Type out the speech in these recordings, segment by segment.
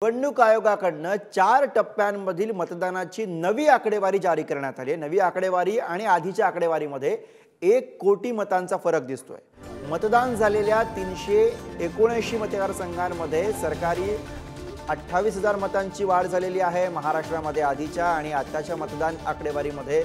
निवडणूक आयोगाकडून 4 टप्प्यांमधील मतदानाची नवी आकडेवारी जारी करण्यात आली आहे। नवी आकडेवारी आणि आधीच्या आकडेवारीमध्ये 1 कोटी मतांचा फरक दिसतोय। मतदान झालेल्या 379 मतदारसंघांमध्ये सरकारी 28,000 मतांची वाढ झालेली आहे। महाराष्ट्रामध्ये आधीच्या आणि आताच्या मतदान आकडेवारीमध्ये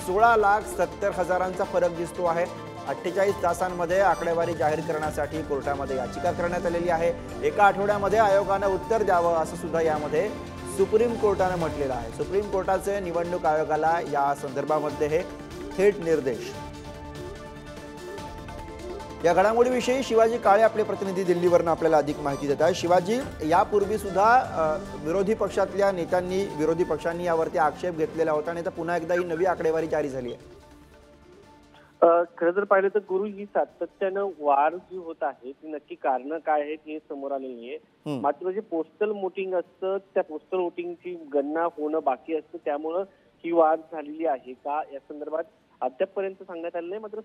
16,70,000चा फरक दिसतो आहे। 48 तासांमध्ये आकडेवारी जाहीर करण्यासाठी कोर्टामध्ये याचिका करण्यात आलेली आहे। एका आठवड्यामध्ये आयोगाने उत्तर द्यावं असं सुद्धा यामध्ये सुप्रीम कोर्टाने म्हटलेलं आहे। सुप्रीम कोर्टाचे निवडणूक आयोगाला या संदर्भामध्ये हे थेट निर्देश। या घडामोडीविषयी शिवाजी काळे आपले प्रतिनिधी दिल्लीवरून आपल्याला अधिक माहिती देत आहेत। शिवाजी, यापूर्वी सुद्धा विरोधी पक्षातल्या नेत्यांनी विरोधी पक्षांनी यावरती आक्षेप घेतलेला होता आणि आता पुन्हा एकदा ही नवी आकडेवारी जारी झाली आहे। खरं जर पाहिलं तर गुरु ही सातत्यानं वाढ जी होत आहे ती नक्की कारण काय आहेत हे समोर आले नाहीये। मात्र जे पोस्टल वोटिंग असतं त्या पोस्टल वोटिंगची गणना होणं बाकी असतं, त्यामुळं ही वाढ झालेली आहे का या संदर्भात अद्यापपर्यंत सांगण्यात आलं नाही। मात्र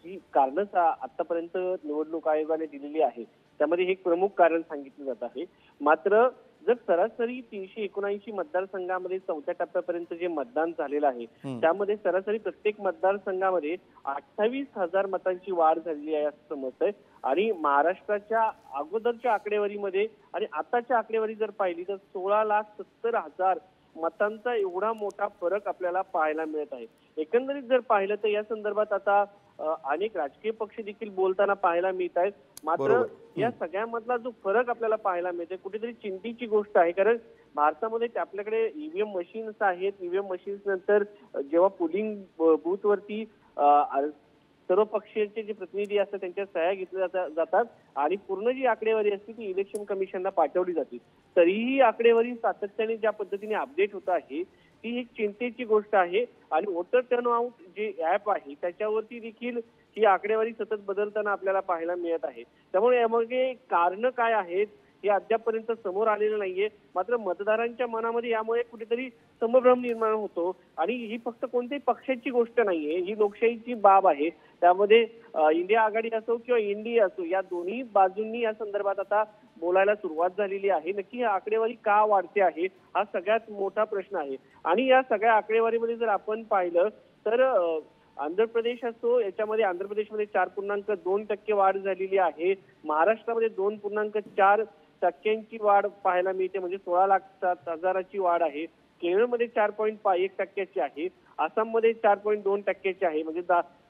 जी कारणं आतापर्यंत निवडणूक आयोगाने दिलेली आहे त्यामध्ये हे एक प्रमुख कारण सांगितलं जात आहे। मात्र जर सरासरी 379 मतदारसंघामध्ये 4थ्या टप्प्यापर्यंत जे मतदान झालेलं आहे त्यामध्ये सरासरी प्रत्येक मतदारसंघामध्ये 28,000 मतांची वाढ झालेली आहे असं समजतंय। आणि महाराष्ट्राच्या अगोदरच्या आकडेवारीमध्ये आणि आताच्या आकडेवारी जर पाहिली तर 16,70,000 मतांचा एवढा मोठा फरक आपल्याला पाहायला मिळत आहे। एकंदरीत जर पाहिलं तर या संदर्भात आता अनेक राजकीय पक्ष देखील बोलताना पाहायला मिळत आहेत। मात्र या सगळ्यामधला जो फरक आपल्याला पाहायला मिळते कुठेतरी चिंतेची गोष्ट आहे, कारण भारतामध्ये आपल्याकडे ईव्हीएम मशीन्स आहेत। ईव्हीएम मशीन्स नंतर जेव्हा पोलिंग बूथ वरती सर्व पक्षाचे जे प्रतिनिधी असतात त्यांच्या सह्या घेतल्या जातात आणि पूर्ण जी आकडेवारी असते ती इलेक्शन कमिशनला पाठवली जाते। तरीही आकडेवारी सातत्याने ज्या पद्धतीने अपडेट होत आहे ती एक चिंतेची गोष्ट आहे। आणि वोटर टर्नआउट जे ऍप आहे त्याच्यावरती देखील ही आकडेवारी सतत बदलताना आपल्याला पाहायला मिळत आहे। त्यामुळे यामागे कारण काय आहेत हे अद्यापपर्यंत समोर आलेलं नाहीये। मात्र मतदारांच्या मनामध्ये यामुळे कुठेतरी संभ्रम निर्माण होतो आणि ही फक्त कोणत्याही पक्षाची गोष्ट नाहीये, ही लोकशाहीची बाब आहे। त्यामध्ये इंडिया आघाडी असो किंवा एनडीए असो या दोन्ही बाजूंनी या संदर्भात आता बोलायला सुरुवात झालेली आहे। नक्की ही आकडेवारी का वाढते आहे हा सगळ्यात मोठा प्रश्न आहे। आणि या सगळ्या आकडेवारीमध्ये जर आपण पाहिलं तर आंध्र प्रदेश असो याच्यामध्ये आंध्र प्रदेशमध्ये 4.2% वाढ झालेली आहे। महाराष्ट्रामध्ये 2.4% वाढ पाहायला मिळते, म्हणजे 16,07,000ची वाढ आहे। केरळमध्ये 4.1% आहे। आसाममध्ये 4.2% आहे, म्हणजे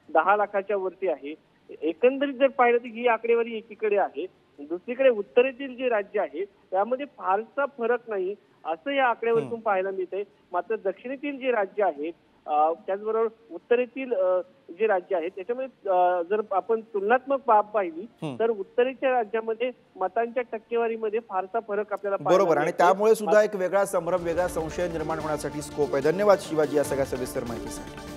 10 लाखाच्या वरती आहे। एकंदरीत जर पाहिलं तर ही आकडेवारी एकीकडे आहे। दुसरीकडे उत्तरेतील जे राज्य आहे त्यामध्ये फारसा फरक नाही असं या आकडेवारीतून पाहायला मिळते। मात्र दक्षिणेतील जे राज्य आहेत त्याचबरोबर उत्तरेतील जे राज्य आहेत त्याच्यामध्ये जर आपण तुलनात्मक बाब पाहिली तर उत्तरेच्या राज्यामध्ये मतांच्या टक्केवारीमध्ये फारसा फरक आपल्याला बरोबर आणि त्यामुळे सुद्धा एक वेगळा संभ्रम वेगळा संशय निर्माण होण्यासाठी स्कोप आहे। धन्यवाद शिवाजी या सगळ्या सविस्तर माहितीसाठी।